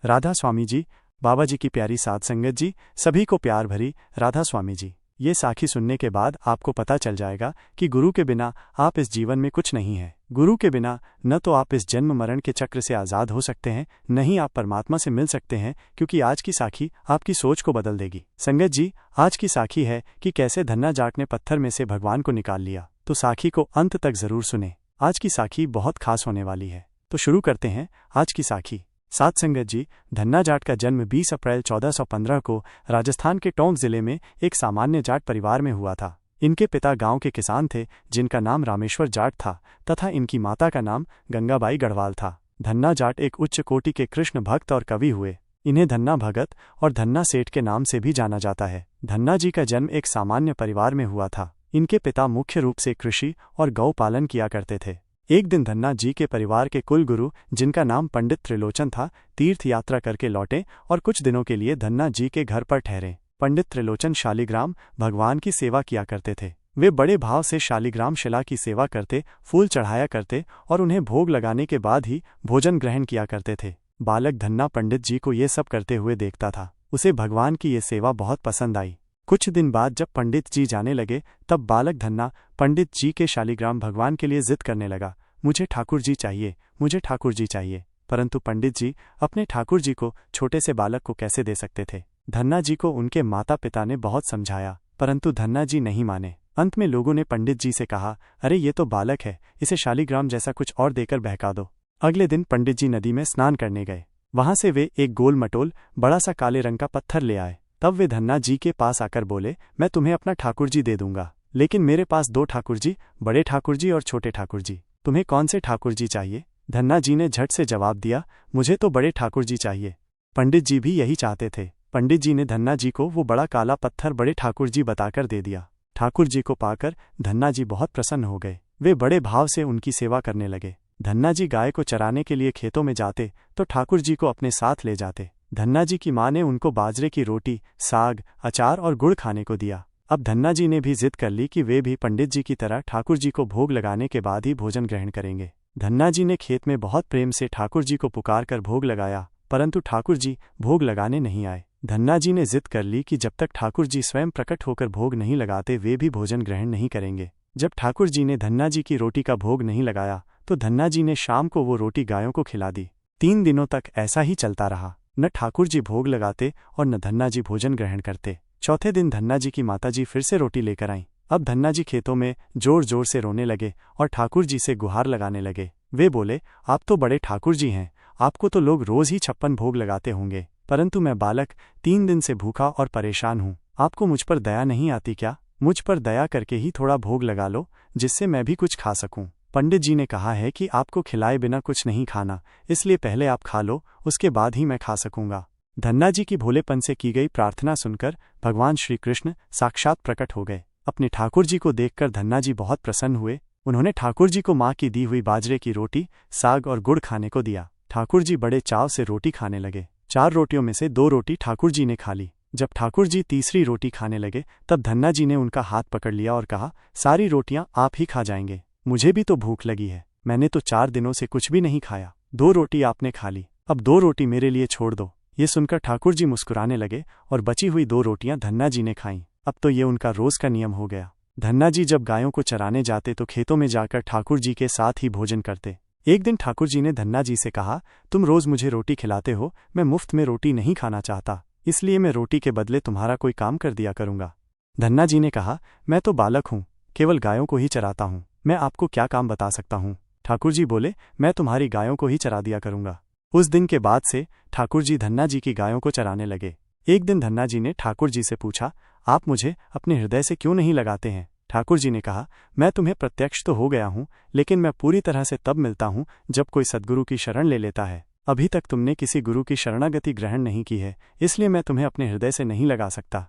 राधा स्वामी जी, बाबा जी की प्यारी साध संगत जी, सभी को प्यार भरी राधा स्वामी जी। ये साखी सुनने के बाद आपको पता चल जाएगा कि गुरु के बिना आप इस जीवन में कुछ नहीं है। गुरु के बिना न तो आप इस जन्म मरण के चक्र से आज़ाद हो सकते हैं, न ही आप परमात्मा से मिल सकते हैं, क्योंकि आज की साखी आपकी सोच को बदल देगी। संगत जी, आज की साखी है कि कैसे धन्ना जाट ने पत्थर में से भगवान को निकाल लिया। तो साखी को अंत तक जरूर सुने। आज की साखी बहुत खास होने वाली है। तो शुरू करते हैं आज की साखी। साध संगत जी, धन्ना जाट का जन्म 20 अप्रैल 1415 को राजस्थान के टोंक जिले में एक सामान्य जाट परिवार में हुआ था। इनके पिता गांव के किसान थे जिनका नाम रामेश्वर जाट था तथा इनकी माता का नाम गंगाबाई गढ़वाल था। धन्ना जाट एक उच्च कोटि के कृष्ण भक्त और कवि हुए। इन्हें धन्ना भगत और धन्ना सेठ के नाम से भी जाना जाता है। धन्ना जी का जन्म एक सामान्य परिवार में हुआ था। इनके पिता मुख्य रूप से कृषि और गौ पालन किया करते थे। एक दिन धन्ना जी के परिवार के कुल गुरु, जिनका नाम पंडित त्रिलोचन था, तीर्थ यात्रा करके लौटे और कुछ दिनों के लिए धन्ना जी के घर पर ठहरे। पंडित त्रिलोचन शालिग्राम भगवान की सेवा किया करते थे। वे बड़े भाव से शालिग्राम शिला की सेवा करते, फूल चढ़ाया करते और उन्हें भोग लगाने के बाद ही भोजन ग्रहण किया करते थे। बालक धन्ना पंडित जी को ये सब करते हुए देखता था। उसे भगवान की ये सेवा बहुत पसंद आई। कुछ दिन बाद जब पंडित जी जाने लगे, तब बालक धन्ना पंडित जी के शालिग्राम भगवान के लिए जिद करने लगा, मुझे ठाकुर जी चाहिए, मुझे ठाकुर जी चाहिए। परंतु पंडित जी अपने ठाकुर जी को छोटे से बालक को कैसे दे सकते थे। धन्ना जी को उनके माता पिता ने बहुत समझाया, परंतु धन्ना जी नहीं माने। अंत में लोगों ने पंडित जी से कहा, अरे ये तो बालक है, इसे शालिग्राम जैसा कुछ और देकर बहका दो। अगले दिन पंडित जी नदी में स्नान करने गए। वहां से वे एक गोल मटोल बड़ा सा काले रंग का पत्थर ले आए। तब वे धन्ना जी के पास आकर बोले, मैं तुम्हें अपना ठाकुर जी दे दूंगा, लेकिन मेरे पास 2 ठाकुर जी, बड़े ठाकुर जी और छोटे ठाकुर जी, तुम्हें कौन से ठाकुर जी चाहिए। धन्ना जी ने झट से जवाब दिया, मुझे तो बड़े ठाकुर जी चाहिए। पंडित जी भी यही चाहते थे। पंडित जी ने धन्ना जी को वो बड़ा काला पत्थर बड़े ठाकुर जी बताकर दे दिया। ठाकुर जी को पाकर धन्ना जी बहुत प्रसन्न हो गए। वे बड़े भाव से उनकी सेवा करने लगे। धन्ना जी गाय को चराने के लिए खेतों में जाते तो ठाकुर जी को अपने साथ ले जाते। धन्ना जी की माँ ने उनको बाजरे की रोटी, साग, अचार और गुड़ खाने को दिया। अब धन्ना जी ने भी जिद कर ली कि वे भी पंडित जी की तरह ठाकुर जी को भोग लगाने के बाद ही भोजन ग्रहण करेंगे। धन्ना जी ने खेत में बहुत प्रेम से ठाकुर जी को पुकार कर भोग लगाया, परंतु ठाकुर जी भोग लगाने नहीं आए। धन्ना जी ने जिद कर ली कि जब तक ठाकुर जी स्वयं प्रकट होकर भोग नहीं लगाते वे भी भोजन ग्रहण नहीं करेंगे। जब ठाकुर जी ने धन्ना जी की रोटी का भोग नहीं लगाया तो धन्ना जी ने शाम को वो रोटी गायों को खिला दी। 3 दिनों तक ऐसा ही चलता रहा। न ठाकुर जी भोग लगाते और न धन्ना जी भोजन ग्रहण करते। चौथे दिन धन्ना जी की माताजी फिर से रोटी लेकर आईं। अब धन्ना जी खेतों में जोर जोर से रोने लगे और ठाकुर जी से गुहार लगाने लगे। वे बोले, आप तो बड़े ठाकुर जी हैं, आपको तो लोग रोज ही 56 भोग लगाते होंगे, परंतु मैं बालक 3 दिन से भूखा और परेशान हूँ। आपको मुझ पर दया नहीं आती क्या? मुझ पर दया करके ही थोड़ा भोग लगा लो, जिससे मैं भी कुछ खा सकूं। पंडित जी ने कहा है कि आपको खिलाए बिना कुछ नहीं खाना, इसलिए पहले आप खा लो, उसके बाद ही मैं खा सकूंगा। धन्ना जी की भोलेपन से की गई प्रार्थना सुनकर भगवान श्री कृष्ण साक्षात प्रकट हो गए। अपने ठाकुर जी को देखकर धन्ना जी बहुत प्रसन्न हुए। उन्होंने ठाकुर जी को माँ की दी हुई बाजरे की रोटी, साग और गुड़ खाने को दिया। ठाकुर जी बड़े चाव से रोटी खाने लगे। 4 रोटियों में से 2 रोटी ठाकुर जी ने खा ली। जब ठाकुर जी तीसरी रोटी खाने लगे तब धन्ना जी ने उनका हाथ पकड़ लिया और कहा, सारी रोटियां आप ही खा जाएंगे, मुझे भी तो भूख लगी है, मैंने तो 4 दिनों से कुछ भी नहीं खाया। 2 रोटी आपने खा ली, अब 2 रोटी मेरे लिए छोड़ दो। ये सुनकर ठाकुर जी मुस्कुराने लगे और बची हुई 2 रोटियां धन्ना जी ने खाईं। अब तो ये उनका रोज का नियम हो गया। धन्ना जी जब गायों को चराने जाते तो खेतों में जाकर ठाकुर जी के साथ ही भोजन करते। एक दिन ठाकुर जी ने धन्ना जी से कहा, तुम रोज मुझे रोटी खिलाते हो, मैं मुफ्त में रोटी नहीं खाना चाहता, इसलिए मैं रोटी के बदले तुम्हारा कोई काम कर दिया करूंगा। धन्ना जी ने कहा, मैं तो बालक हूँ, केवल गायों को ही चराता हूँ, मैं आपको क्या काम बता सकता हूँ। ठाकुर जी बोले, मैं तुम्हारी गायों को ही चरा दिया करूंगा। उस दिन के बाद से ठाकुर जी धन्ना जी की गायों को चराने लगे। एक दिन धन्ना जी ने ठाकुर जी से पूछा, आप मुझे अपने हृदय से क्यों नहीं लगाते हैं। ठाकुर जी ने कहा, मैं तुम्हें प्रत्यक्ष तो हो गया हूँ, लेकिन मैं पूरी तरह से तब मिलता हूँ जब कोई सद्गुरु की शरण ले लेता है। अभी तक तुमने किसी गुरु की शरणागति ग्रहण नहीं की है, इसलिए मैं तुम्हें अपने हृदय से नहीं लगा सकता।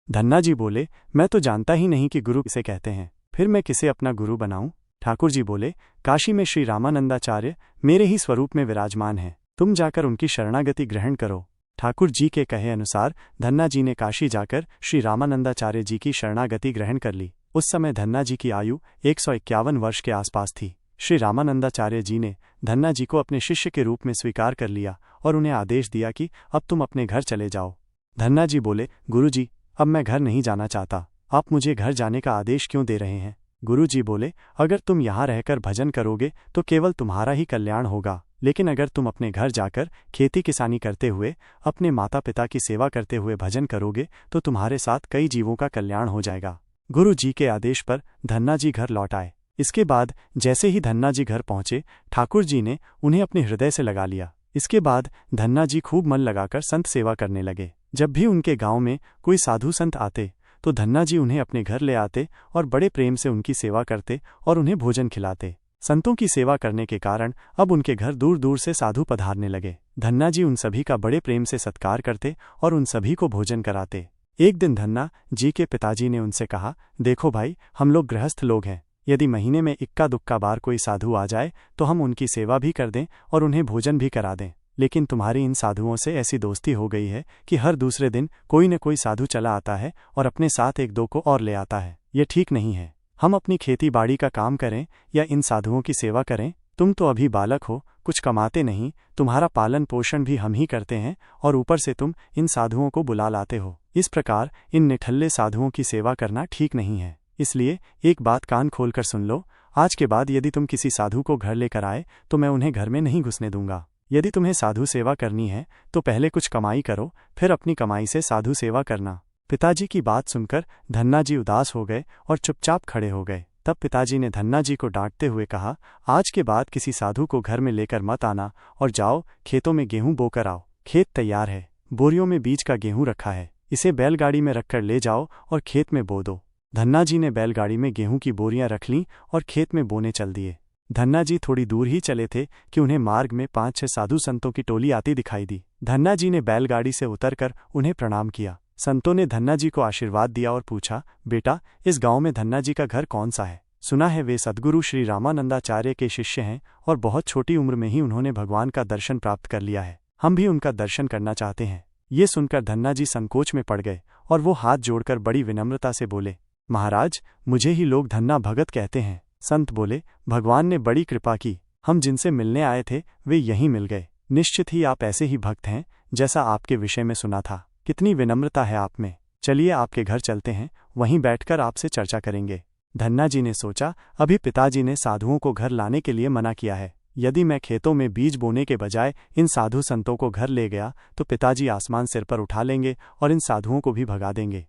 धन्ना जी बोले, मैं तो जानता ही नहीं कि गुरु किसे कहते हैं, फिर मैं किसे अपना गुरु बनाऊं। ठाकुर जी बोले, काशी में श्री रामानंदाचार्य मेरे ही स्वरूप में विराजमान हैं, तुम जाकर उनकी शरणागति ग्रहण करो। ठाकुर जी के कहे अनुसार धन्ना जी ने काशी जाकर श्री रामानंदाचार्य जी की शरणागति ग्रहण कर ली। उस समय धन्ना जी की आयु 151 वर्ष के आसपास थी। श्री रामानंदाचार्य जी ने धन्ना जी को अपने शिष्य के रूप में स्वीकार कर लिया और उन्हें आदेश दिया कि अब तुम अपने घर चले जाओ। धन्ना जी बोले, गुरुजी, अब मैं घर नहीं जाना चाहता। आप मुझे घर जाने का आदेश क्यों दे रहे हैं? गुरुजी बोले, अगर तुम यहाँ रहकर भजन करोगे तो केवल तुम्हारा ही कल्याण होगा, लेकिन अगर तुम अपने घर जाकर खेती किसानी करते हुए, अपने माता पिता की सेवा करते हुए भजन करोगे तो तुम्हारे साथ कई जीवों का कल्याण हो जाएगा। गुरु जी के आदेश पर धन्ना जी घर लौट आए। इसके बाद जैसे ही धन्ना जी घर पहुंचे, ठाकुर जी ने उन्हें अपने हृदय से लगा लिया। इसके बाद धन्ना जी खूब मन लगाकर संत सेवा करने लगे। जब भी उनके गांव में कोई साधु संत आते तो धन्ना जी उन्हें अपने घर ले आते और बड़े प्रेम से उनकी सेवा करते और उन्हें भोजन खिलाते। संतों की सेवा करने के कारण अब उनके घर दूर दूर से साधु पधारने लगे। धन्ना जी उन सभी का बड़े प्रेम से सत्कार करते और उन सभी को भोजन कराते। एक दिन धन्ना जी के पिताजी ने उनसे कहा, देखो भाई, हम लोग गृहस्थ लोग हैं। यदि महीने में इक्का दुक्का बार कोई साधु आ जाए तो हम उनकी सेवा भी कर दें और उन्हें भोजन भी करा दें, लेकिन तुम्हारी इन साधुओं से ऐसी दोस्ती हो गई है कि हर दूसरे दिन कोई न कोई साधु चला आता है और अपने साथ एक दो को और ले आता है। ये ठीक नहीं है। हम अपनी खेती बाड़ी का काम करें या इन साधुओं की सेवा करें? तुम तो अभी बालक हो, कुछ कमाते नहीं, तुम्हारा पालन पोषण भी हम ही करते हैं और ऊपर से तुम इन साधुओं को बुला लाते हो। इस प्रकार इन निठल्ले साधुओं की सेवा करना ठीक नहीं है। इसलिए एक बात कान खोलकर सुन लो, आज के बाद यदि तुम किसी साधु को घर लेकर आए तो मैं उन्हें घर में नहीं घुसने दूंगा। यदि तुम्हें साधु सेवा करनी है तो पहले कुछ कमाई करो, फिर अपनी कमाई से साधु सेवा करना। पिताजी की बात सुनकर धन्ना जी उदास हो गए और चुपचाप खड़े हो गए। तब पिताजी ने धन्ना जी को डांटते हुए कहा, आज के बाद किसी साधु को घर में लेकर मत आना और जाओ खेतों में गेहूं बोकर आओ। खेत तैयार है, बोरियों में बीज का गेहूं रखा है, इसे बैलगाड़ी में रखकर ले जाओ और खेत में बो दो। धन्ना जी ने बैलगाड़ी में गेहूं की बोरियां रख लीं और खेत में बोने चल दिए। धन्ना जी थोड़ी दूर ही चले थे कि उन्हें मार्ग में 5-6 साधु संतों की टोली आती दिखाई दी। धन्ना जी ने बैलगाड़ी से उतरकर उन्हें प्रणाम किया। संतों ने धन्ना जी को आशीर्वाद दिया और पूछा, बेटा, इस गांव में धन्ना जी का घर कौन सा है? सुना है वे सद्गुरु श्री रामानंदाचार्य के शिष्य हैं और बहुत छोटी उम्र में ही उन्होंने भगवान का दर्शन प्राप्त कर लिया है। हम भी उनका दर्शन करना चाहते हैं। ये सुनकर धन्ना जी संकोच में पड़ गए और वो हाथ जोड़कर बड़ी विनम्रता से बोले, महाराज, मुझे ही लोग धन्ना भगत कहते हैं। संत बोले, भगवान ने बड़ी कृपा की, हम जिनसे मिलने आए थे वे यहीं मिल गए। निश्चित ही आप ऐसे ही भक्त हैं जैसा आपके विषय में सुना था। कितनी विनम्रता है आप में। चलिए आपके घर चलते हैं, वहीं बैठकर आपसे चर्चा करेंगे। धन्ना जी ने सोचा, अभी पिताजी ने साधुओं को घर लाने के लिए मना किया है। यदि मैं खेतों में बीज बोने के बजाय इन साधु संतों को घर ले गया तो पिताजी आसमान सिर पर उठा लेंगे और इन साधुओं को भी भगा देंगे।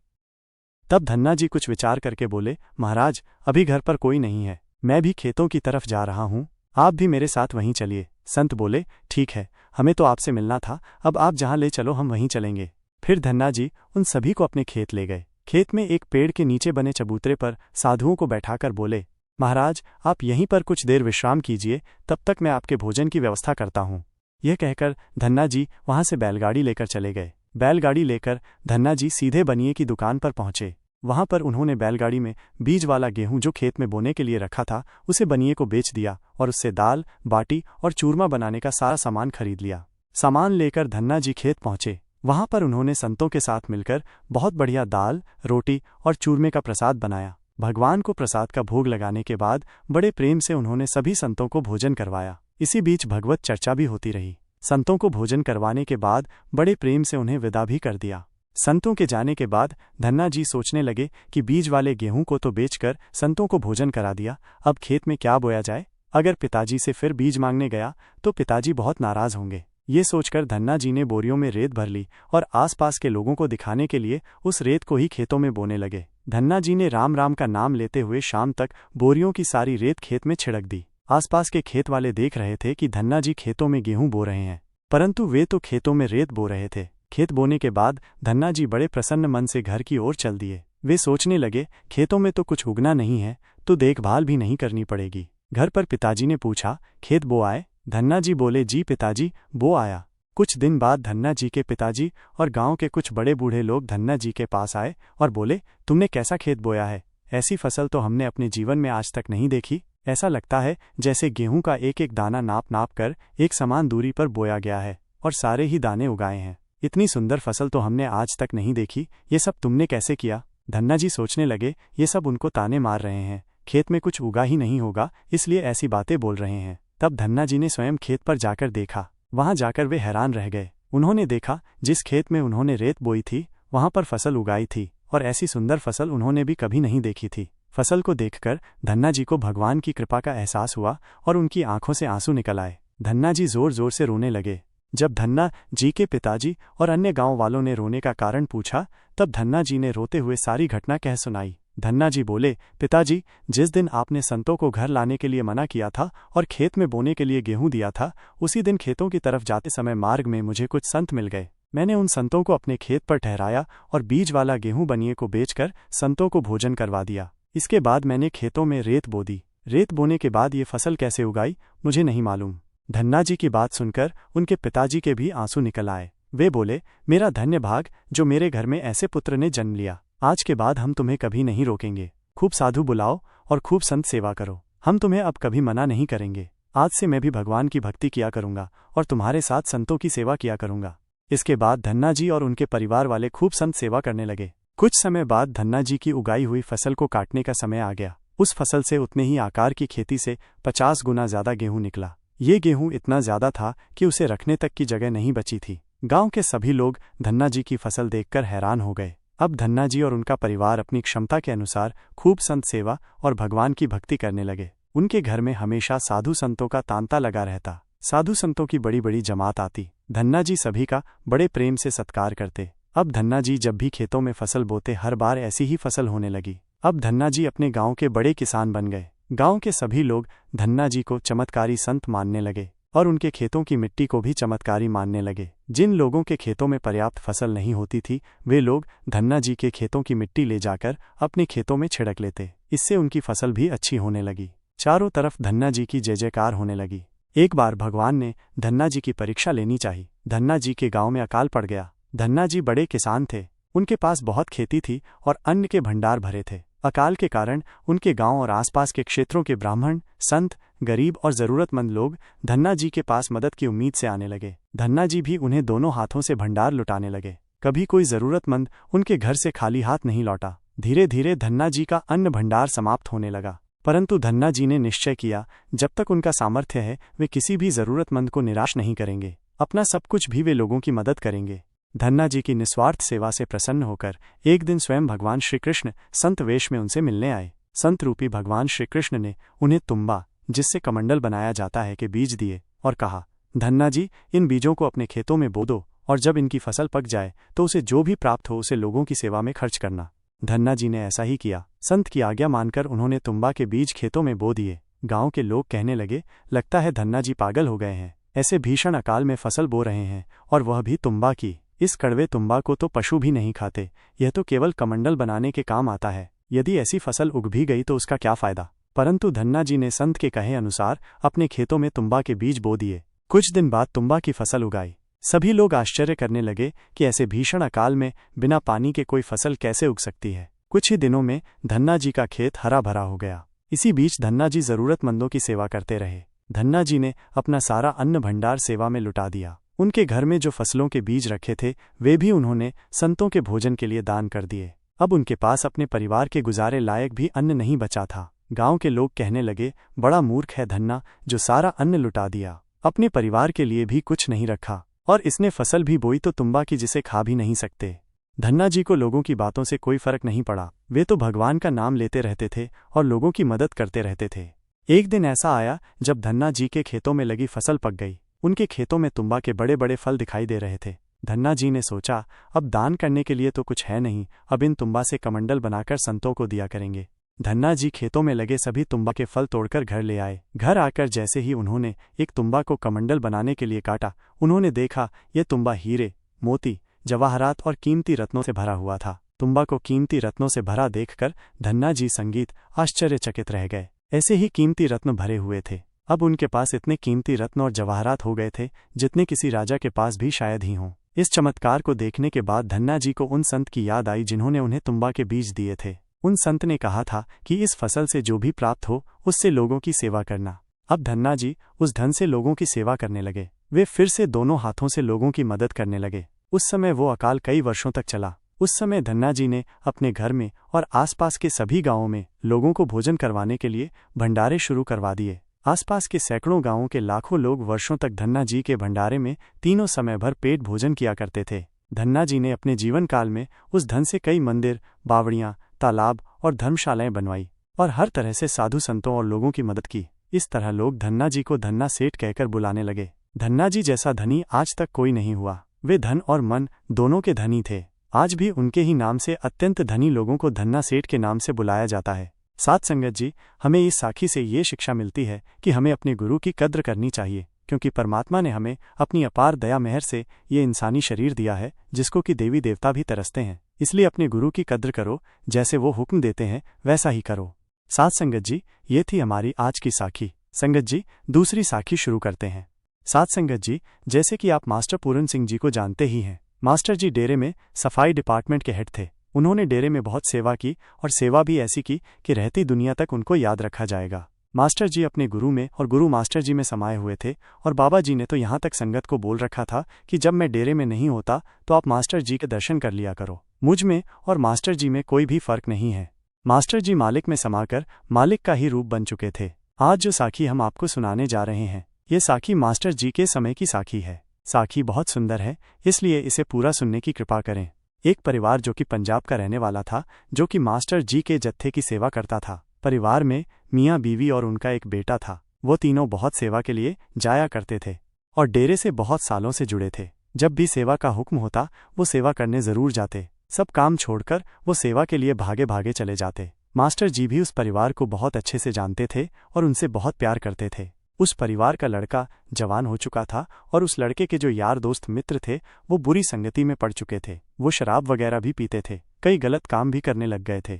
तब धन्ना जी कुछ विचार करके बोले, महाराज, अभी घर पर कोई नहीं है, मैं भी खेतों की तरफ जा रहा हूँ, आप भी मेरे साथ वहीं चलिए। संत बोले, ठीक है, हमें तो आपसे मिलना था, अब आप जहाँ ले चलो हम वहीं चलेंगे। फिर धन्ना जी उन सभी को अपने खेत ले गए। खेत में एक पेड़ के नीचे बने चबूतरे पर साधुओं को बैठाकर बोले, महाराज, आप यहीं पर कुछ देर विश्राम कीजिए, तब तक मैं आपके भोजन की व्यवस्था करता हूँ। यह कहकर धन्ना जी वहाँ से बैलगाड़ी लेकर चले गए। बैलगाड़ी लेकर धन्ना जी सीधे बनिए की दुकान पर पहुँचे। वहाँ पर उन्होंने बैलगाड़ी में बीज वाला गेहूं जो खेत में बोने के लिए रखा था उसे बनिए को बेच दिया और उससे दाल, बाटी और चूरमा बनाने का सारा सामान खरीद लिया। सामान लेकर धन्ना जी खेत पहुँचे। वहाँ पर उन्होंने संतों के साथ मिलकर बहुत बढ़िया दाल, रोटी और चूरमे का प्रसाद बनाया। भगवान को प्रसाद का भोग लगाने के बाद बड़े प्रेम से उन्होंने सभी संतों को भोजन करवाया। इसी बीच भगवत चर्चा भी होती रही। संतों को भोजन करवाने के बाद बड़े प्रेम से उन्हें विदा भी कर दिया। संतों के जाने के बाद धन्ना जी सोचने लगे कि बीज वाले गेहूं को तो बेचकर संतों को भोजन करा दिया, अब खेत में क्या बोया जाए? अगर पिताजी से फिर बीज मांगने गया तो पिताजी बहुत नाराज होंगे। ये सोचकर धन्ना जी ने बोरियों में रेत भर ली और आसपास के लोगों को दिखाने के लिए उस रेत को ही खेतों में बोने लगे। धन्ना जी ने राम राम का नाम लेते हुए शाम तक बोरियों की सारी रेत खेत में छिड़क दी। आसपास के खेत वाले देख रहे थे कि धन्ना जी खेतों में गेहूं बो रहे हैं, परंतु वे तो खेतों में रेत बो रहे थे। खेत बोने के बाद धन्ना जी बड़े प्रसन्न मन से घर की ओर चल दिए। वे सोचने लगे, खेतों में तो कुछ उगना नहीं है तो देखभाल भी नहीं करनी पड़ेगी। घर पर पिताजी ने पूछा, खेत बो आए? धन्ना जी बोले, जी पिताजी, बो आया। कुछ दिन बाद धन्ना जी के पिताजी और गांव के कुछ बड़े बूढ़े लोग धन्ना जी के पास आए और बोले, तुमने कैसा खेत बोया है? ऐसी फसल तो हमने अपने जीवन में आज तक नहीं देखी। ऐसा लगता है जैसे गेहूं का एक एक दाना नाप नाप कर एक समान दूरी पर बोया गया है और सारे ही दाने उगाए हैं। इतनी सुंदर फसल तो हमने आज तक नहीं देखी, ये सब तुमने कैसे किया? धन्ना जी सोचने लगे, ये सब उनको ताने मार रहे हैं, खेत में कुछ उगा ही नहीं होगा इसलिए ऐसी बातें बोल रहे हैं। तब धन्ना जी ने स्वयं खेत पर जाकर देखा। वहां जाकर वे हैरान रह गए। उन्होंने देखा जिस खेत में उन्होंने रेत बोई थी वहां पर फसल उगाई थी और ऐसी सुंदर फसल उन्होंने भी कभी नहीं देखी थी। फसल को देखकर धन्ना जी को भगवान की कृपा का एहसास हुआ और उनकी आंखों से आंसू निकल आए। धन्ना जी जोर जोर से रोने लगे। जब धन्ना जी के पिताजी और अन्य गांव वालों ने रोने का कारण पूछा तब धन्ना जी ने रोते हुए सारी घटना कह सुनाई। धन्ना जी बोले, पिताजी, जिस दिन आपने संतों को घर लाने के लिए मना किया था और खेत में बोने के लिए गेहूं दिया था, उसी दिन खेतों की तरफ जाते समय मार्ग में मुझे कुछ संत मिल गए। मैंने उन संतों को अपने खेत पर ठहराया और बीज वाला गेहूं बनिए को बेचकर संतों को भोजन करवा दिया। इसके बाद मैंने खेतों में रेत बो दी। रेत बोने के बाद ये फसल कैसे उगाई मुझे नहीं मालूम। धन्ना जी की बात सुनकर उनके पिताजी के भी आंसू निकल आए। वे बोले, मेरा धन्य भाग जो मेरे घर में ऐसे पुत्र ने जन्म लिया। आज के बाद हम तुम्हें कभी नहीं रोकेंगे। खूब साधु बुलाओ और खूब संत सेवा करो। हम तुम्हें अब कभी मना नहीं करेंगे। आज से मैं भी भगवान की भक्ति किया करूंगा और तुम्हारे साथ संतों की सेवा किया करूंगा। इसके बाद धन्ना जी और उनके परिवार वाले खूब संत सेवा करने लगे। कुछ समय बाद धन्ना जी की उगाई हुई फसल को काटने का समय आ गया। उस फसल से उतने ही आकार की खेती से 50 गुना ज्यादा गेहूं निकला। ये गेहूं इतना ज्यादा था कि उसे रखने तक की जगह नहीं बची थी। गांव के सभी लोग धन्ना जी की फसल देखकर हैरान हो गए। अब धन्ना जी और उनका परिवार अपनी क्षमता के अनुसार खूब संत सेवा और भगवान की भक्ति करने लगे। उनके घर में हमेशा साधु संतों का तांता लगा रहता। साधु संतों की बड़ी बड़ी जमात आती। धन्ना जी सभी का बड़े प्रेम से सत्कार करते। अब धन्ना जी जब भी खेतों में फसल बोते हर बार ऐसी ही फसल होने लगी। अब धन्ना जी अपने गांव के बड़े किसान बन गए। गांव के सभी लोग धन्ना जी को चमत्कारी संत मानने लगे और उनके खेतों की मिट्टी को भी चमत्कारी मानने लगे। जिन लोगों के खेतों में पर्याप्त फसल नहीं होती थी वे लोग धन्ना जी के खेतों की मिट्टी ले जाकर अपने खेतों में छिड़क लेते। इससे उनकी फसल भी अच्छी होने लगी। चारों तरफ धन्ना जी की जय जयकार होने लगी। एक बार भगवान ने धन्ना जी की परीक्षा लेनी चाहिए। धन्ना जी के गांव में अकाल पड़ गया। धन्ना जी बड़े किसान थे। उनके पास बहुत खेती थी और अन्न के भंडार भरे थे। अकाल के कारण उनके गांव और आसपास के क्षेत्रों के ब्राह्मण, संत, गरीब और जरूरतमंद लोग धन्ना जी के पास मदद की उम्मीद से आने लगे। धन्ना जी भी उन्हें दोनों हाथों से भंडार लुटाने लगे। कभी कोई जरूरतमंद उनके घर से खाली हाथ नहीं लौटा। धीरे धीरे धन्ना जी का अन्न भंडार समाप्त होने लगा। परंतु धन्ना जी ने निश्चय किया जब तक उनका सामर्थ्य है वे किसी भी जरूरतमंद को निराश नहीं करेंगे। अपना सब कुछ भी वे लोगों की मदद करेंगे। धन्ना जी की निस्वार्थ सेवा से प्रसन्न होकर एक दिन स्वयं भगवान श्री कृष्ण संत वेश में उनसे मिलने आए। संत रूपी भगवान श्री कृष्ण ने उन्हें तुम्बा, जिससे कमंडल बनाया जाता है, के बीज दिए और कहा, धन्ना जी, इन बीजों को अपने खेतों में बो दो और जब इनकी फसल पक जाए तो उसे जो भी प्राप्त हो उसे लोगों की सेवा में खर्च करना। धन्ना जी ने ऐसा ही किया। संत की आज्ञा मानकर उन्होंने तुम्बा के बीज खेतों में बो दिए। गांव के लोग कहने लगे, लगता है धन्ना जी पागल हो गए हैं। ऐसे भीषण अकाल में फसल बो रहे हैं और वह भी तुम्बा की। इस कड़वे तुम्बा को तो पशु भी नहीं खाते। यह तो केवल कमंडल बनाने के काम आता है। यदि ऐसी फसल उग भी गई तो उसका क्या फायदा। परंतु धन्ना जी ने संत के कहे अनुसार अपने खेतों में तुम्बा के बीज बो दिए। कुछ दिन बाद तुम्बा की फसल उगाई। सभी लोग आश्चर्य करने लगे कि ऐसे भीषण अकाल में बिना पानी के कोई फसल कैसे उग सकती है। कुछ ही दिनों में धन्ना जी का खेत हरा भरा हो गया। इसी बीच धन्ना जी जरूरतमंदों की सेवा करते रहे। धन्ना जी ने अपना सारा अन्न भंडार सेवा में लुटा दिया। उनके घर में जो फसलों के बीज रखे थे वे भी उन्होंने संतों के भोजन के लिए दान कर दिए। अब उनके पास अपने परिवार के गुजारे लायक भी अन्न नहीं बचा था। गांव के लोग कहने लगे, बड़ा मूर्ख है धन्ना, जो सारा अन्न लुटा दिया, अपने परिवार के लिए भी कुछ नहीं रखा और इसने फसल भी बोई तो तुम्बा की जिसे खा भी नहीं सकते। धन्ना जी को लोगों की बातों से कोई फर्क नहीं पड़ा। वे तो भगवान का नाम लेते रहते थे और लोगों की मदद करते रहते थे। एक दिन ऐसा आया जब धन्ना जी के खेतों में लगी फसल पक गई। उनके खेतों में तुम्बा के बड़े बड़े फल दिखाई दे रहे थे। धन्ना जी ने सोचा, अब दान करने के लिए तो कुछ है नहीं, अब इन तुम्बा से कमंडल बनाकर संतों को दिया करेंगे। धन्ना जी खेतों में लगे सभी तुम्बा के फल तोड़कर घर ले आए। घर आकर जैसे ही उन्होंने एक तुम्बा को कमंडल बनाने के लिए काटा, उन्होंने देखा यह तुम्बा हीरे, मोती, जवाहरात और कीमती रत्नों से भरा हुआ था। तुम्बा को कीमती रत्नों से भरा देखकर धन्ना जी संगीत आश्चर्यचकित रह गए। ऐसे ही कीमती रत्न भरे हुए थे। अब उनके पास इतने कीमती रत्न और जवाहरात हो गए थे जितने किसी राजा के पास भी शायद ही हों। इस चमत्कार को देखने के बाद धन्ना जी को उन संत की याद आई जिन्होंने उन्हें तुम्बा के बीज दिए थे। उन संत ने कहा था कि इस फसल से जो भी प्राप्त हो उससे लोगों की सेवा करना। अब धन्ना जी उस धन से लोगों की सेवा करने लगे। वे फिर से दोनों हाथों से लोगों की मदद करने लगे। उस समय वो अकाल कई वर्षों तक चला। उस समय धन्ना जी ने अपने घर में और आसपास के सभी गांवों में लोगों को भोजन करवाने के लिए भंडारे शुरू करवा दिए। आसपास के सैकड़ों गांवों के लाखों लोग वर्षों तक धन्ना जी के भंडारे में तीनों समय भर पेट भोजन किया करते थे। धन्ना जी ने अपने जीवन काल में उस धन से कई मंदिर, बावड़ियां, तालाब और धर्मशालाएं बनवाई और हर तरह से साधु संतों और लोगों की मदद की। इस तरह लोग धन्ना जी को धन्ना सेठ कहकर बुलाने लगे। धन्ना जी जैसा धनी आज तक कोई नहीं हुआ। वे धन और मन दोनों के धनी थे। आज भी उनके ही नाम से अत्यंत धनी लोगों को धन्ना सेठ के नाम से बुलाया जाता है। साथ संगत जी, हमें इस साखी से ये शिक्षा मिलती है कि हमें अपने गुरु की कद्र करनी चाहिए, क्योंकि परमात्मा ने हमें अपनी अपार दया मेहर से ये इंसानी शरीर दिया है जिसको कि देवी देवता भी तरसते हैं। इसलिए अपने गुरु की कद्र करो, जैसे वो हुक्म देते हैं वैसा ही करो। साथ संगत जी, ये थी हमारी आज की साखी। संगत जी, दूसरी साखी शुरू करते हैं। साथ संगत जी, जैसे कि आप मास्टर पूरन सिंह जी को जानते ही हैं। मास्टर जी डेरे में सफाई डिपार्टमेंट के हेड थे। उन्होंने डेरे में बहुत सेवा की और सेवा भी ऐसी की कि रहती दुनिया तक उनको याद रखा जाएगा। मास्टर जी अपने गुरु में और गुरु मास्टर जी में समाये हुए थे और बाबा जी ने तो यहाँ तक संगत को बोल रखा था कि जब मैं डेरे में नहीं होता तो आप मास्टर जी के दर्शन कर लिया करो। मुझ में और मास्टर जी में कोई भी फर्क नहीं है। मास्टर जी मालिक में समाकर मालिक का ही रूप बन चुके थे। आज जो साखी हम आपको सुनाने जा रहे हैं, ये साखी मास्टर जी के समय की साखी है। साखी बहुत सुंदर है, इसलिए इसे पूरा सुनने की कृपा करें। एक परिवार जो कि पंजाब का रहने वाला था, जो कि मास्टर जी के जत्थे की सेवा करता था। परिवार में मियाँ बीवी और उनका एक बेटा था। वो तीनों बहुत सेवा के लिए जाया करते थे और डेरे से बहुत सालों से जुड़े थे। जब भी सेवा का हुक्म होता वो सेवा करने जरूर जाते। सब काम छोड़कर वो सेवा के लिए भागे भागे चले जाते। मास्टर जी भी उस परिवार को बहुत अच्छे से जानते थे और उनसे बहुत प्यार करते थे। उस परिवार का लड़का जवान हो चुका था और उस लड़के के जो यार दोस्त मित्र थे वो बुरी संगति में पड़ चुके थे। वो शराब वगैरह भी पीते थे, कई गलत काम भी करने लग गए थे।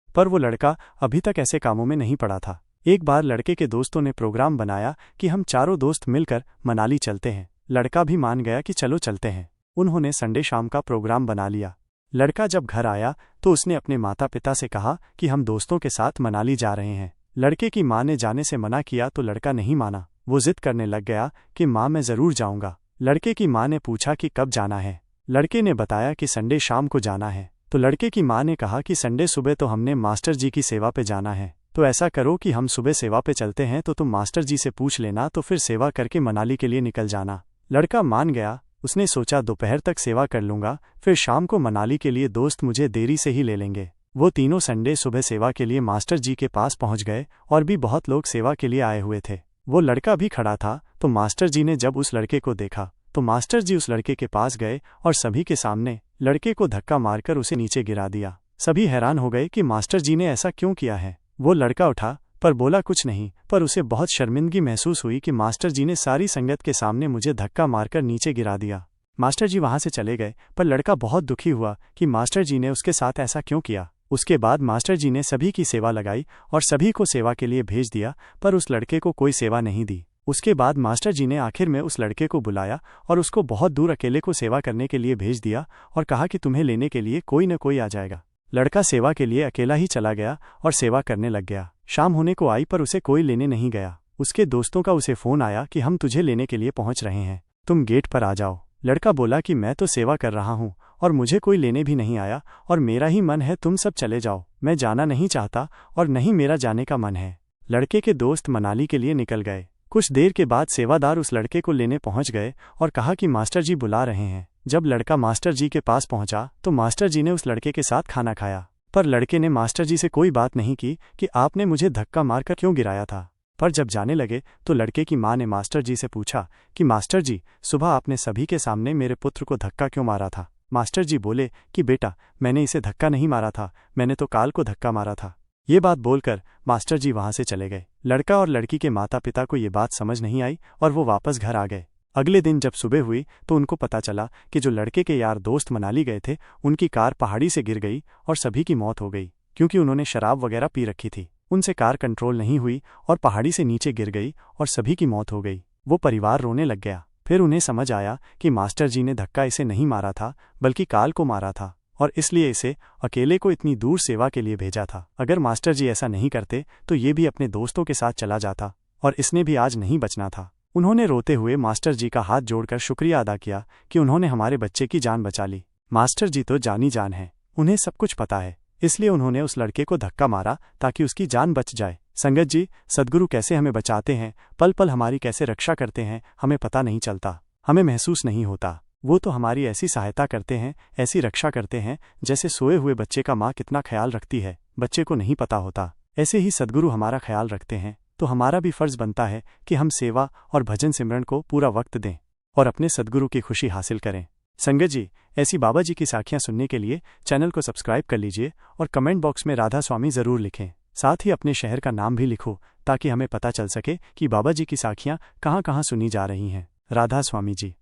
पर वो लड़का अभी तक ऐसे कामों में नहीं पड़ा था। एक बार लड़के के दोस्तों ने प्रोग्राम बनाया कि हम चारों दोस्त मिलकर मनाली चलते हैं। लड़का भी मान गया कि चलो चलते हैं। उन्होंने संडे शाम का प्रोग्राम बना लिया। लड़का जब घर आया तो उसने अपने माता पिता से कहा कि हम दोस्तों के साथ मनाली जा रहे हैं। लड़के की माँ ने जाने से मना किया तो लड़का नहीं माना। वो जिद करने लग गया कि माँ मैं जरूर जाऊंगा। लड़के की माँ ने पूछा कि कब जाना है। लड़के ने बताया कि संडे शाम को जाना है। तो लड़के की माँ ने कहा कि संडे सुबह तो हमने मास्टर जी की सेवा पे जाना है, तो ऐसा करो कि हम सुबह सेवा पे चलते हैं तो तुम मास्टर जी से पूछ लेना, तो फिर सेवा करके मनाली के लिए निकल जाना। लड़का मान गया। उसने सोचा दोपहर तक सेवा कर लूंगा, फिर शाम को मनाली के लिए दोस्त मुझे देरी से ही ले लेंगे। वो तीनों संडे सुबह सेवा के लिए मास्टर जी के पास पहुंच गए और भी बहुत लोग सेवा के लिए आए हुए थे। वो लड़का भी खड़ा था। तो मास्टर जी ने जब उस लड़के को देखा तो मास्टर जी उस लड़के के पास गए और सभी के सामने लड़के को धक्का मारकर उसे नीचे गिरा दिया। सभी हैरान हो गए कि मास्टर जी ने ऐसा क्यों किया है। वो लड़का उठा पर बोला कुछ नहीं, पर उसे बहुत शर्मिंदगी महसूस हुई कि मास्टर जी ने सारी संगत के सामने मुझे धक्का मारकर नीचे गिरा दिया। मास्टर जी वहां से चले गए, पर लड़का बहुत दुखी हुआ कि मास्टर जी ने उसके साथ ऐसा क्यों किया। उसके बाद मास्टर जी ने सभी की सेवा लगाई और सभी को सेवा के लिए भेज दिया, पर उस लड़के को कोई सेवा नहीं दी। उसके बाद मास्टर जी ने आखिर में उस लड़के को बुलाया और उसको बहुत दूर अकेले को सेवा करने के लिए भेज दिया और कहा कि तुम्हें लेने के लिए कोई न कोई आ जाएगा। लड़का सेवा के लिए अकेला ही चला गया और सेवा करने लग गया। शाम होने को आई पर उसे कोई लेने नहीं गया। उसके दोस्तों का उसे फोन आया कि हम तुझे लेने के लिए पहुंच रहे हैं, तुम गेट पर आ जाओ। लड़का बोला कि मैं तो सेवा कर रहा हूं और मुझे कोई लेने भी नहीं आया और मेरा ही मन है, तुम सब चले जाओ, मैं जाना नहीं चाहता और नहीं मेरा जाने का मन है। लड़के के दोस्त मनाली के लिए निकल गए। कुछ देर के बाद सेवादार उस लड़के को लेने पहुंच गए और कहा कि मास्टर जी बुला रहे हैं। जब लड़का मास्टर जी के पास पहुंचा तो मास्टर जी ने उस लड़के के साथ खाना खाया, पर लड़के ने मास्टर जी से कोई बात नहीं की कि आपने मुझे धक्का मारकर क्यों गिराया था। पर जब जाने लगे तो लड़के की माँ ने मास्टर जी से पूछा कि मास्टर जी, सुबह आपने सभी के सामने मेरे पुत्र को धक्का क्यों मारा था। मास्टर जी बोले कि बेटा, मैंने इसे धक्का नहीं मारा था, मैंने तो काल को धक्का मारा था। ये बात बोलकर मास्टर जी वहां से चले गए। लड़का और लड़की के माता पिता को ये बात समझ नहीं आई और वो वापस घर आ गए। अगले दिन जब सुबह हुई तो उनको पता चला कि जो लड़के के यार दोस्त मनाली गए थे उनकी कार पहाड़ी से गिर गई और सभी की मौत हो गई, क्योंकि उन्होंने शराब वगैरह पी रखी थी। उनसे कार कंट्रोल नहीं हुई और पहाड़ी से नीचे गिर गई और सभी की मौत हो गई। वो परिवार रोने लग गया। फिर उन्हें समझ आया कि मास्टर जी ने धक्का इसे नहीं मारा था बल्कि काल को मारा था और इसलिए इसे अकेले को इतनी दूर सेवा के लिए भेजा था। अगर मास्टर जी ऐसा नहीं करते तो ये भी अपने दोस्तों के साथ चला जाता और इसने भी आज नहीं बचना था। उन्होंने रोते हुए मास्टर जी का हाथ जोड़कर शुक्रिया अदा किया कि उन्होंने हमारे बच्चे की जान बचा ली। मास्टर जी तो जानी जान है, उन्हें सब कुछ पता है, इसलिए उन्होंने उस लड़के को धक्का मारा ताकि उसकी जान बच जाए। संगत जी, सद्गुरु कैसे हमें बचाते हैं, पल पल हमारी कैसे रक्षा करते हैं, हमें पता नहीं चलता, हमें महसूस नहीं होता। वो तो हमारी ऐसी सहायता करते हैं, ऐसी रक्षा करते हैं, जैसे सोए हुए बच्चे का माँ कितना ख्याल रखती है, बच्चे को नहीं पता होता। ऐसे ही सद्गुरु हमारा ख्याल रखते हैं, तो हमारा भी फर्ज बनता है कि हम सेवा और भजन सिमरन को पूरा वक्त दें और अपने सद्गुरु की खुशी हासिल करें। संगत जी, ऐसी बाबा जी की साखियां सुनने के लिए चैनल को सब्सक्राइब कर लीजिए और कमेंट बॉक्स में राधा स्वामी ज़रूर लिखें। साथ ही अपने शहर का नाम भी लिखो ताकि हमें पता चल सके कि बाबा जी की साखियां कहाँ कहाँ सुनी जा रही हैं। राधा स्वामी जी।